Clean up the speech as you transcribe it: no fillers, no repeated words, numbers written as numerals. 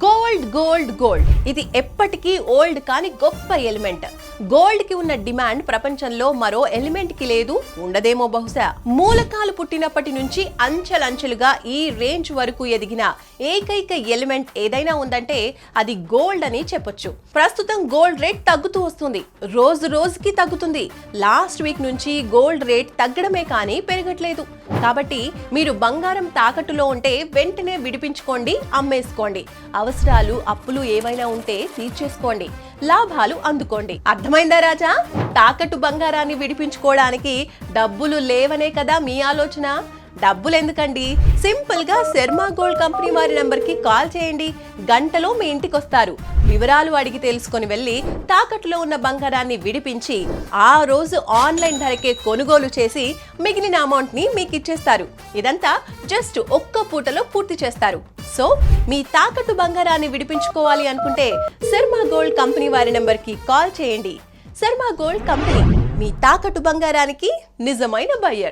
Gold gold gold ఇది ఎప్పటికీ old కాని గొప్ప ఎలిమెంట్. గోల్డ్ కి ఉన్న డిమాండ్ ప్రపంచంలో మరో ఎలిమెంట్ కి లేదు, ఉండదేమో బహుశా. మూలకాలు పుట్టినప్పటి నుంచి అంచెలంచెలుగా ఈ రేంజ్ వరకు ఎదిగిన ఏకైక ఎలిమెంట్ ఏదైనా ఉందంటే అది గోల్డ్ అని చెప్పొచ్చు. ప్రస్తుతం గోల్డ్ రేట్ తగ్గుతూ వస్తుంది, రోజు రోజుకి తగ్గుతుంది. లాస్ట్ వీక్ నుంచి గోల్డ్ రేట్ తగ్గడమే కానీ పెరగట్లేదు. కాబట్టి మీరు బంగారం తాకట్టులో ఉంటే వెంటనే విడిపించుకోండి, అమ్మేసుకోండి. అవసరాలు అప్పులు ఏవైనా ఉంటే తీర్చేసుకోండి, లాభాలు అందుకోండి. అర్థమైందా రాజా? తాకట్టు బంగారాన్ని విడిపించుకోవడానికి డబ్బులు లేవనే కదా మీ ఆలోచన? డబ్బులు ఎందుకండి, సింపుల్ గా శర్మా గోల్డ్ కంపెనీ వారి నంబర్ కి కాల్ చేయండి, గంటలో మీ ఇంటికి వస్తారు. వివరాలు అడిగి తెలుసుకొని వెళ్ళి తాకట్టులో ఉన్న బంగారాన్ని విడిపించి ఆ రోజు ఆన్లైన్ ధరకే కొనుగోలు చేసి మిగిలిన అమౌంట్ ని మీకు ఇచ్చేస్తారు. ఇదంతా జస్ట్ ఒక్క పూటలో పూర్తి చేస్తారు. సో మీ తాకట్టు బంగారాన్ని విడిపించుకోవాలి అనుకుంటే శర్మా గోల్డ్ కంపెనీ వారి నంబర్ కి కాల్ చేయండి. శర్మా గోల్డ్ కంపెనీ, మీ తాకట్టు బంగారానికి నిజమైన బయ్యర్.